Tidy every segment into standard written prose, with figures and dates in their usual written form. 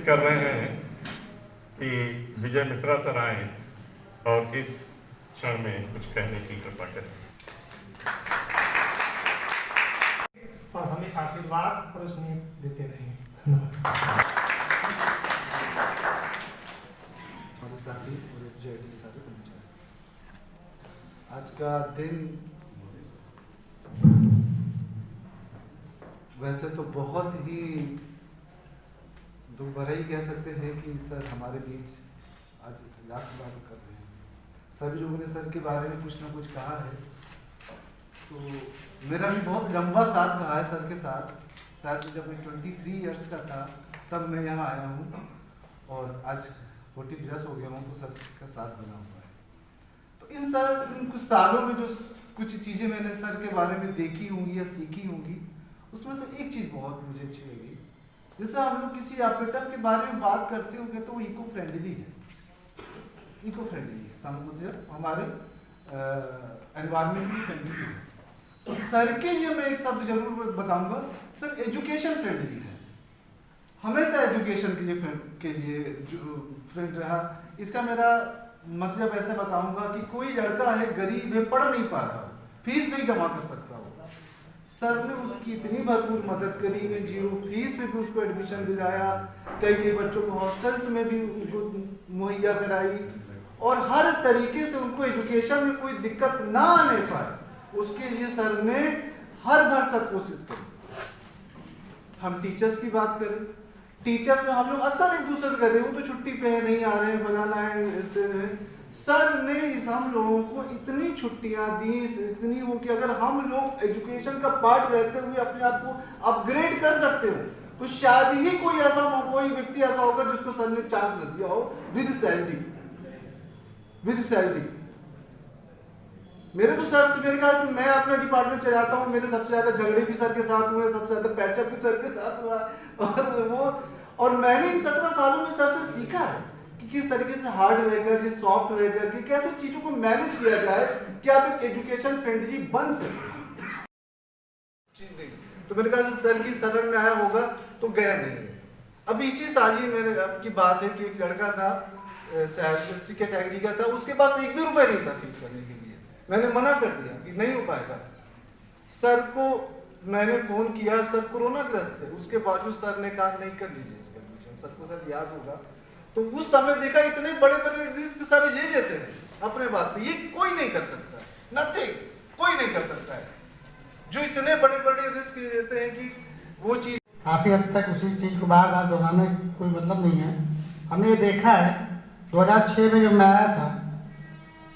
कर रहे हैं कि विजय मिश्रा सर आए और इस क्षण में कुछ कहने की कृपा करें और हमें आशीर्वाद और स्नेह देते रहें। हमारे साथी और जेडी सारे कर्मचारी, आज का दिन वैसे तो बहुत ही दुख भरा ही कह सकते हैं कि सर हमारे बीच आज लास्ट बात कर रहे हैं। सभी लोगों ने सर के बारे में कुछ ना कुछ कहा है, तो मेरा भी बहुत लंबा साथ रहा है सर के साथ। शायद जब मैं 23 इयर्स का था तब मैं यहाँ आया हूँ और आज 40 प्लस हो गया हूँ, तो सर का साथ बना हुआ है। तो इन कुछ सालों में जो कुछ चीज़ें मैंने सर के बारे में देखी होंगी या सीखी होंगी, उसमें से एक चीज़ बहुत मुझे अच्छी लगी। जैसे हम लोग किसी एपेटस के बारे में बात करते होंगे तो वो इको फ्रेंडली है, इको फ्रेंडली है, समुद्र हमारे एनवायरमेंट भी फ्रेंडली है। तो सर के लिए मैं एक शब्द जरूर बताऊंगा, सर एजुकेशन फ्रेंडली है, हमेशा एजुकेशन के लिए जो फ्रेंड रहा। इसका मेरा मतलब ऐसे बताऊंगा कि कोई लड़का है गरीब है, पढ़ नहीं पा रहा, फीस नहीं जमा कर सकता हो, सर ने उसकी इतनी भरपूर मदद करी, में 0 फीस में भी उसको एडमिशन दिलाया, कई बच्चों को हॉस्टल्स में भी उनको मुहैया कराई और हर तरीके से उनको एजुकेशन में कोई दिक्कत ना आने पाए, उसके लिए सर ने हर भरसक कोशिश करी। हम टीचर्स की बात करें, टीचर्स में हम लोग अक्सर एक दूसरे से कहते हैं वो तो छुट्टी पे है, नहीं आ रहे हैं, बनाना है, इससे सर ने हम लोगों को इतनी छुट्टियां दी, इतनी हो कि अगर हम लोग एजुकेशन का पार्ट रहते हुए अपने आप को अपग्रेड कर सकते हो, तो शायद ही कोई व्यक्ति ऐसा होगा जिसको सर ने चांस न दिया हो विद सैलरी। मेरे तो सर से, मेरे ख्याल से मैं अपना डिपार्टमेंट चलाता हूँ, मेरे सबसे ज्यादा झगड़े भी सर के साथ हुए, सबसे ज्यादा पैचअप भी सर के साथ हुआ और मैंने इन 17 सालों में सर से सीखा है कि किस तरीके से हार्ड रहकर, सॉफ्ट रहकर कि कैसे चीजों को मैनेज किया जाए कि आप एक एजुकेशन फ्रेंडली बन सके। तो मेरे ख्याल से सर की शरण में आया होगा तो गया नहीं है। अभी इसी साल ही मैंने आपकी बात है कि एक लड़का था एससी कैटेगरी का था, उसके पास 1 भी रुपए नहीं था फीस भरने के लिए, मैंने मना कर दिया कि नहीं हो पाएगा। सर को मैंने फोन किया, सर कोरोना ग्रस्त थे, उसके बावजूद सर ने कहा नहीं कर लीजिए इसका एडमिशन। सर को सर याद होगा, तो उस समय देखा इतने बड़े बड़े रिस्क सारे ले लेते हैं अपने बात पे, ये कोई नहीं कर सकता, नथिंग, कोई नहीं कर सकता है जो इतने बड़े बड़े रिस्क लेते हैं कि वो चीज काफी हद तक उसी चीज को बार बार दोहराने कोई मतलब नहीं है। हमने ये देखा है 2006 में जब मैं आया था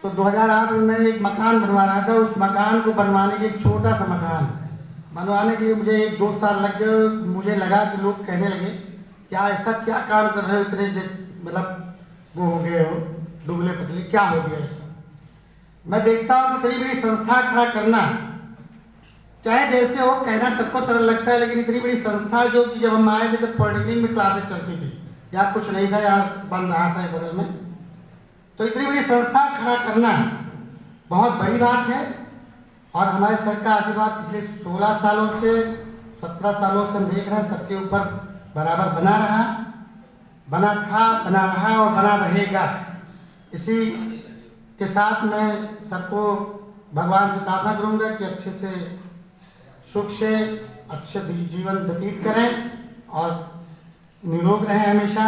तो 2008 में मैं एक मकान बनवा रहा था, उस मकान को बनवाने के, एक छोटा सा मकान बनवाने के लिए मुझे 1-2 साल लग गए। मुझे लगा कि लोग कहने लगे क्या ऐसा क्या काम कर रहे हो, इतने मतलब वो हो गए हो दुबले पतले, क्या हो गया ऐसा। मैं देखता हूँ कि इतनी बड़ी संस्था खड़ा करना, चाहे जैसे हो, कहना सबको सरल लगता है, लेकिन इतनी बड़ी संस्था जो कि जब हम आए थे तो पॉलिटेक्निक में क्लासेस चलती थी, या कुछ नहीं था, यहाँ बन रहा था बगल में, तो इतनी बड़ी संस्था खड़ा करना बहुत बड़ी बात है। और हमारे सर का आशीर्वाद पिछले 16 सालों से 17 सालों से हम देख रहे हैं सबके ऊपर बराबर बना रहा, बना था, बना रहा और बना रहेगा। इसी के साथ मैं सर को भगवान से प्रार्थना करूंगा कि अच्छे से सुख से अच्छे जीवन व्यतीत करें और निरोग रहें, हमेशा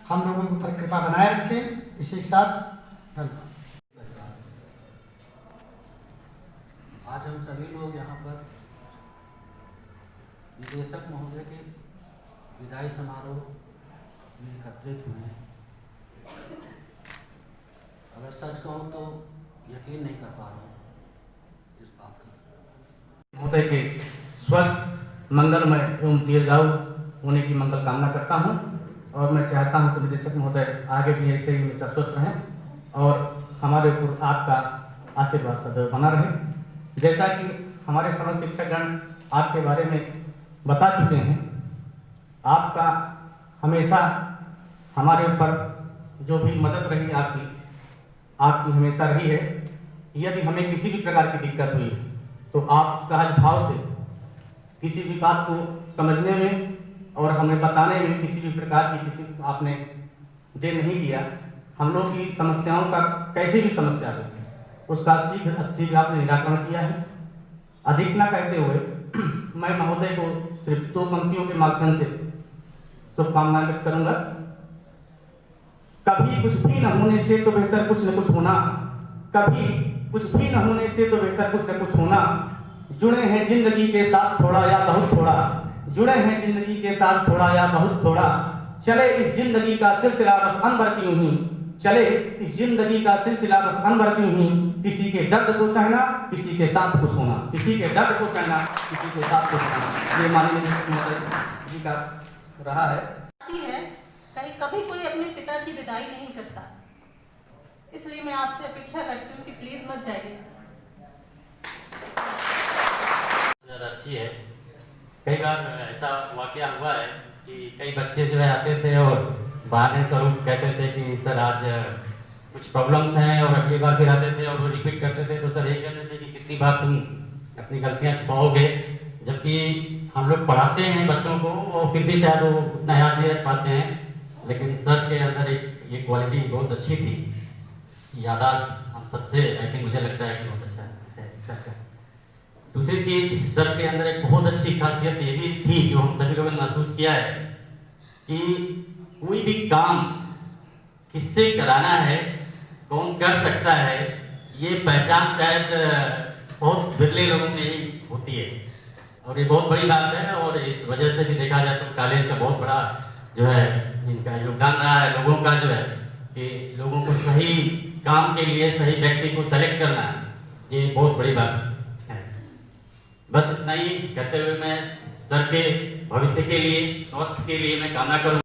हम लोगों के ऊपर कृपा बनाए रखें। इसी के साथ धन्यवाद। आज हम सभी लोग यहाँ पर निदेशक महोदय के विदाई समारोह में एकत्रित हुए हैं। अगर सच कहूँ तो यकीन नहीं कर पा रहा हूँ इस बात का। महोदय के स्वस्थ मंगलमय एवं दीर्घायु होने की मंगल कामना करता हूँ और मैं चाहता हूँ कि निदेशक महोदय आगे भी ऐसे ही हमेशा स्वस्थ रहें और हमारे ऊपर आपका आशीर्वाद सदैव बना रहे। जैसा कि हमारे समस्त शिक्षकगण आपके बारे में बता चुके हैं, आपका हमेशा हमारे ऊपर जो भी मदद रही आपकी हमेशा रही है। यदि हमें किसी भी प्रकार की दिक्कत हुई तो आप सहज भाव से किसी भी बात को समझने में और हमें बताने में किसी भी प्रकार की किसी आपने देर नहीं किया। हम लोग की समस्याओं का कैसी भी समस्या हो उसका शीघ्र आपने निराकरण किया है। अधिक न कहते हुए मैं महोदय को सिर्फ 2 पंक्तियों के माध्यम से शुभकामनाएं व्यक्त करूंगा। कभी कुछ भी न होने से तो बेहतर कुछ न कुछ होना, कभी कुछ भी न होने से तो बेहतर कुछ न कुछ होना। जुड़े हैं जिंदगी के साथ थोड़ा या बहुत थोड़ा, जुड़े हैं जिंदगी के साथ थोड़ा या बहुत थोड़ा। चले इस जिंदगी का सिलसिला बस अनवर क्यों ही, चले इस जिंदगी का सिलसिला बस अनवर क्यों ही। किसी के दर्द को सहना, किसी के साथ खुश होना, किसी के दर्द को सहना, किसी के साथ खुश होना। ये माननीय मुख्यमंत्री जी का रहा है। कहीं कभी कोई अपने पिता की विदाई नहीं करता, इसलिए मैं आपसे अपेक्षा करती हूँ कि प्लीज मत जाइए। अच्छी है। कई बार ऐसा वाकया हुआ है कि कई बच्चे जो है आते थे और बहाने स्वरूप कहते थे कि सर आज कुछ प्रॉब्लम्स हैं, और अगली बार फिर आते थे और वो रिपीट करते थे तो सर यही कहते थे कि कितनी बार तुम अपनी गलतियां छुपाओगे। जबकि हम लोग पढ़ाते हैं बच्चों को और फिर भी शायद वो उतना याद नहीं रख पाते हैं, लेकिन सर के अंदर एक ये क्वालिटी बहुत अच्छी थी, याददाश्त हम सबसे आई थिंक मुझे लगता है कि बहुत अच्छा है। दूसरी चीज सर के अंदर एक बहुत अच्छी खासियत ये भी थी जो हम सभी लोगों ने महसूस किया है कि कोई भी काम किससे कराना है, कौन कर सकता है, ये पहचान शायद बहुत बिरले लोगों में ही होती है, और ये बहुत बड़ी बात है। और इस वजह से भी देखा जाए तो कॉलेज का बहुत बड़ा जो है इनका योगदान रहा है लोगों का, जो है कि लोगों को सही काम के लिए सही व्यक्ति को सेलेक्ट करना, ये बहुत बड़ी बात है। बस इतना ही कहते हुए मैं सर के भविष्य के लिए, स्वास्थ्य के लिए मैं कामना करूँ।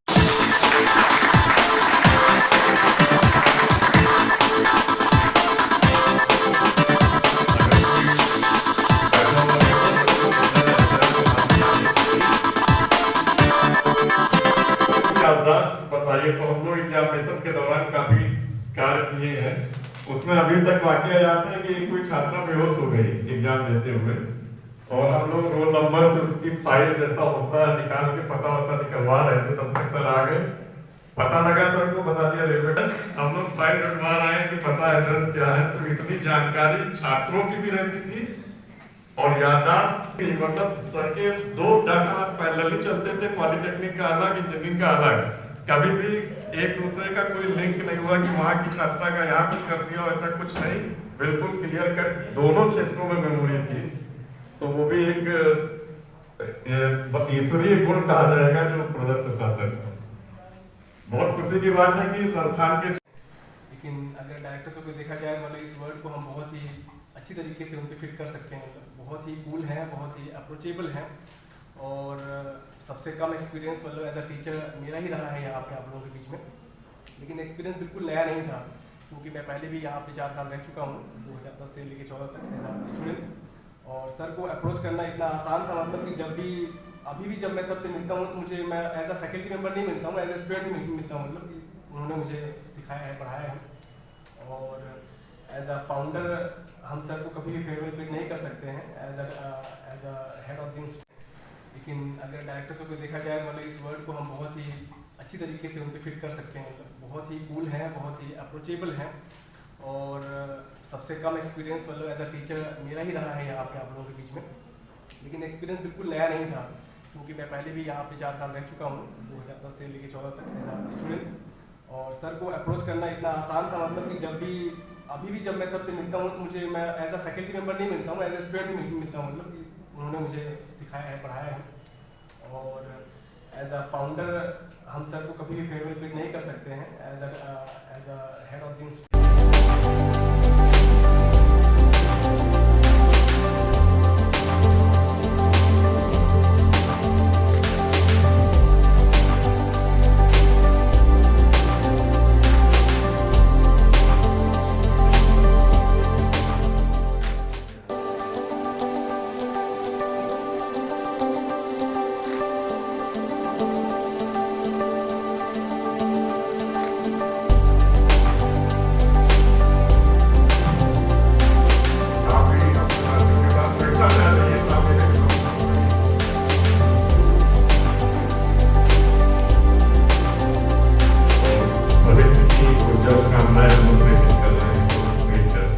बताइए, तो हम लोग एग्जामिनेशन के दौरान काफी कार्य किए हैं। उसमें अभी तक वाकया याद है कि कोई छात्रा बेहोश हो गई एग्जाम देते हुए, और हम लोग रोल नंबर से उसकी फाइल जैसा होता है निकाल के पता होता निकलवा रहे थे, तब तक सर आ गए। पता लगा सर को बता दिया रेलवे, हम लोग फाइल कटवा रहे हैं कि पता एड्रेस क्या है। तो इतनी जानकारी छात्रों की भी रहती थी और याददाश्त, मतलब सर के 2 डाटा पैरेलली चलते थे, पॉलिटेक्निक का अलग, इंजीनियरिंग का अलग। कभी भी एक दूसरे का कोई लिंक नहीं हुआ कि वहाँ की छात्रा का यहाँ कुछ कर दिया, ऐसा कुछ नहीं, बिल्कुल क्लियर कट दोनों क्षेत्रों में मेमोरी थी। तो वो भी एक ईश्वरीय गुण कहा जाएगा जो प्रदत्त था सर। बहुत खुशी की बात है कि संस्थान के, लेकिन अगर डायरेक्टर्स को देखा जाए मतलब इस वर्ड को हम बहुत ही अच्छी तरीके से उन पे फिट कर सकते हैं। मतलब बहुत ही कूल हैं, बहुत ही अप्रोचेबल हैं, और सबसे कम एक्सपीरियंस मतलब एज अ टीचर मेरा ही रहा है यहाँ पे आप लोगों के बीच में। लेकिन एक्सपीरियंस बिल्कुल नया नहीं था, क्योंकि मैं पहले भी यहाँ पे 4 साल रह चुका हूँ, 2010 से लेकर 14 तक एज अ स्टूडेंट। और सर को अप्रोच करना इतना आसान था, मतलब कि जब भी अभी भी जब मैं सर से मिलता हूँ तो मुझे, मैं एज अ फैकल्टी मेंबर नहीं मिलता हूँ, एज अ स्टूडेंट ही मिलता हूँ। मतलब कि उन्होंने मुझे सिखाया है, पढ़ाया है। और एज अ फाउंडर हम सर को कभी भी फेयरवेल पे नहीं कर सकते हैं as a head of the institute. लेकिन अगर डायरेक्टर्स को देखा जाए मतलब इस वर्ड को हम बहुत ही अच्छी तरीके से उन पे फिट कर सकते हैं। मतलब बहुत ही कूल हैं, बहुत ही अप्रोचेबल हैं, और सबसे कम एक्सपीरियंस मतलब एज अ टीचर मेरा ही रहा है यहाँ पे आप लोगों के बीच में। लेकिन एक्सपीरियंस बिल्कुल नया नहीं था, क्योंकि मैं पहले भी यहाँ पे 4 साल रह चुका हूँ, 2010 से लेकर 14 तक एज अ स्टूडेंट। और सर को अप्रोच करना इतना आसान था, मतलब कि जब भी अभी भी जब मैं सर से मिलता हूँ तो मुझे, मैं एज अ फैकल्टी मेंबर नहीं मिलता हूँ, एज अ स्टूडेंट ही मिलता हूँ। मतलब कि उन्होंने मुझे सिखाया है, पढ़ाया है। और एज अ फाउंडर हम सर को कभी भी फेयरवेल पे नहीं कर सकते हैं as a head of the institute. जो कामनाएं हम लोग प्रेषित कर रहे हैं तो भेज कर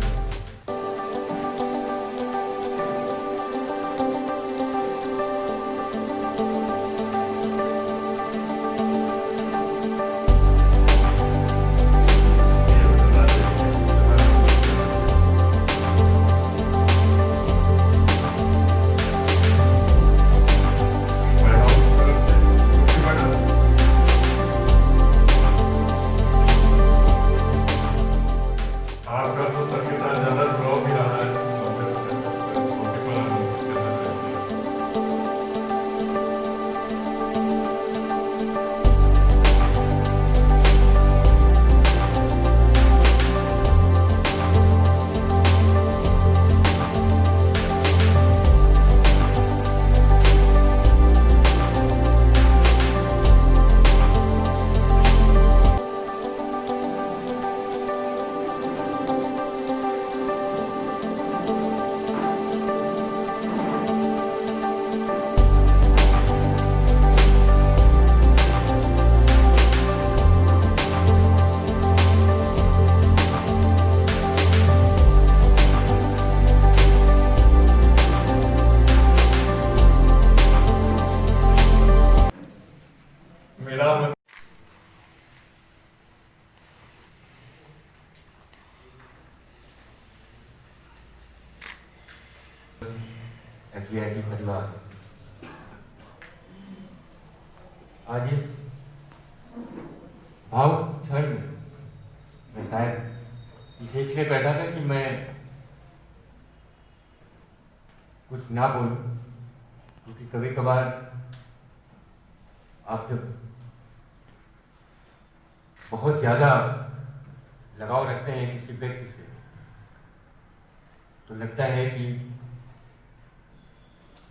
आपका तो सबके साथ ज्यादा जुड़ाव भी रहा है तो इस मौके पर हम कहना चाहते हैं मेरा FGIT परिवार आज इस भावुक क्षण में मैं शायद इसे इसलिए बैठा था कि मैं कुछ ना बोलूं, क्योंकि कभी कभार आप जब बहुत ज़्यादा लगाव रखते हैं किसी व्यक्ति से तो लगता है कि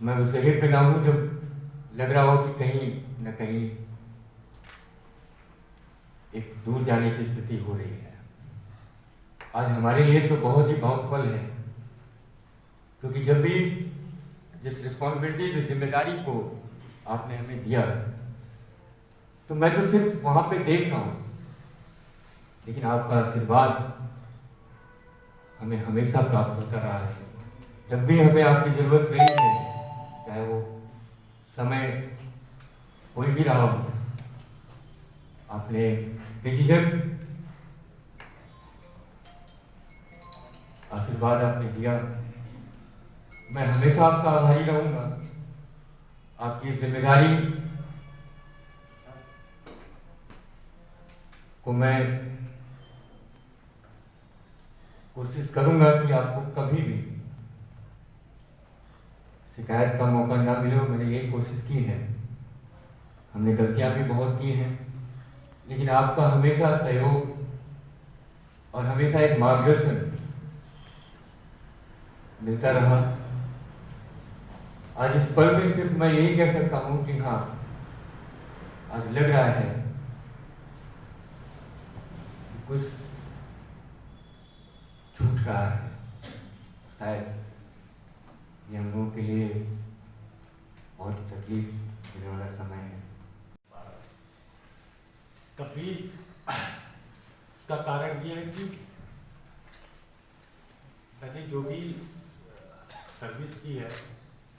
मैं उस जगह पे ना हूँ जब लग रहा हो कि कहीं न कहीं एक दूर जाने की स्थिति हो रही है। आज हमारे लिए तो बहुत ही भावुक पल है, क्योंकि जब भी जिस रिस्पॉन्सिबिलिटी जिस जिम्मेदारी को आपने हमें दिया तो मैं तो सिर्फ वहां पे देख रहा हूँ, लेकिन आपका आशीर्वाद हमें हमेशा प्राप्त होता रहा है। जब भी हमें आपकी जरूरत रही है, चाहे वो समय कोई भी रहा हो, आपने बेझिझक आशीर्वाद आपने दिया। मैं हमेशा आपका आभारी रहूंगा। आपकी जिम्मेदारी को मैं कोशिश करूंगा कि आपको कभी भी शिकायत का मौका ना मिले। मैंने यही कोशिश की है। हमने गलतियां भी बहुत की हैं, लेकिन आपका हमेशा सहयोग और हमेशा एक मार्गदर्शन मिलता रहा। आज इस पल में सिर्फ मैं यही कह सकता हूं कि हाँ, आज लग रहा है कि कुछ छूट रहा है। शायद ये हम लोगों के लिए बहुत तकलीफ देने वाला समय है। तकलीफ का कारण ये है कि मैंने जो भी सर्विस की है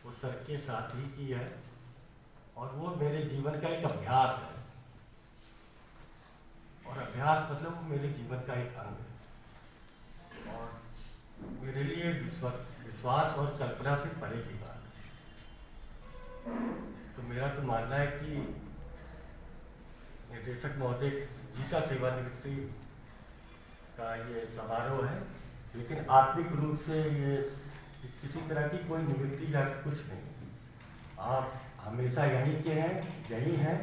वो सर के साथ ही की है, और वो मेरे जीवन का एक अभ्यास है, और अभ्यास मतलब वो मेरे जीवन का एक अंग है, और मेरे लिए विश्वास और कल्पना से परे की बात है। तो मेरा तो मानना है कि निर्देशक महोदय जी का सेवानिवृत्ति का ये समारोह है, लेकिन आत्मिक रूप से ये किसी तरह की कोई निवृत्ति या कुछ नहीं। आप हमेशा यहीं के हैं, यहीं हैं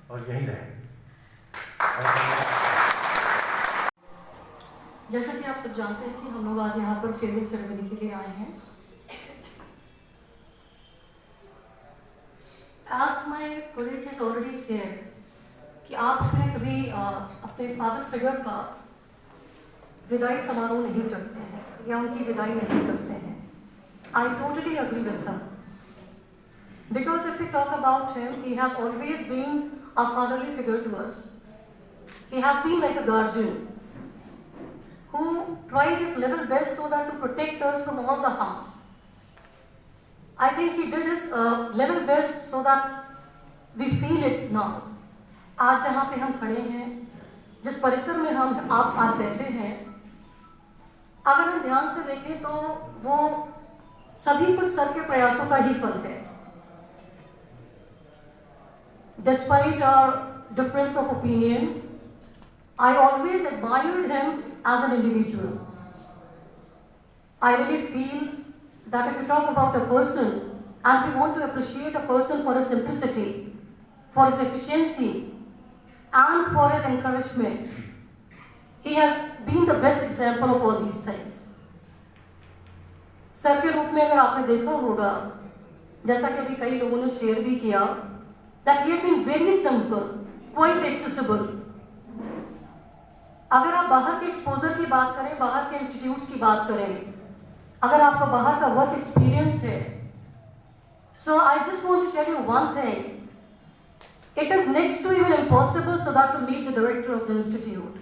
और यहीं रहेंगे। जैसा कि आप सब जानते हैं कि हम लोग आज यहाँ पर फेयरवेल सेरेमनी के लिए आए हैं। As my colleague has already said कि आप कभी अपने फादर फिगर का विदाई समारोह नहीं करते हैं या उनकी विदाई नहीं करते हैं। I totally agree with him, because if we talk about him, he has always been a fatherly figure to us. He has been like a guardian who tried his level best so that to protect us from all the harms. I think he did his level best so that we feel it now. आज जहाँ पे हम खड़े हैं, जिस परिसर में हम आप आज बैठे हैं, अगर हम ध्यान से देखें तो वो सभी कुछ सर के प्रयासों का ही फल है. Despite our difference of opinion, I always admired him as an individual. I really feel that if we talk about a person and we want to appreciate a person for his simplicity, for his efficiency, and for his encouragement, he has been the best example of all these things. Sir के रूप में अगर आपने देखा होगा, जैसा कि अभी कई लोगों ने शेयर भी किया, that he had been very simple, quite accessible. अगर आप बाहर के एक्सपोजर की बात करें, बाहर के इंस्टीट्यूट्स की बात करें, अगर आपका बाहर का वर्क एक्सपीरियंस है, so I just want to tell you one thing. It is next to even impossible so that to meet the director of the institute.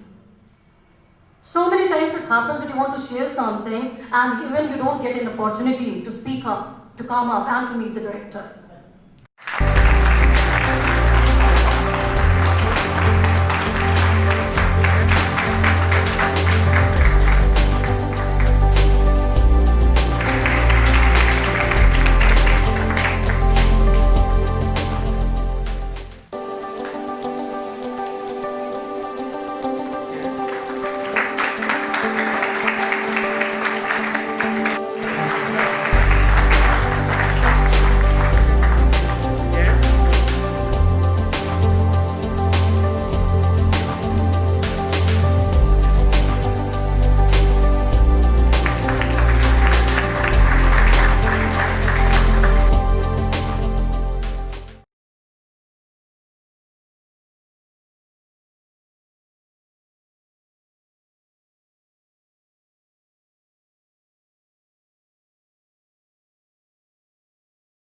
So many times it happens that you want to share something and even you don't get an opportunity to speak up, to come up and to meet the director.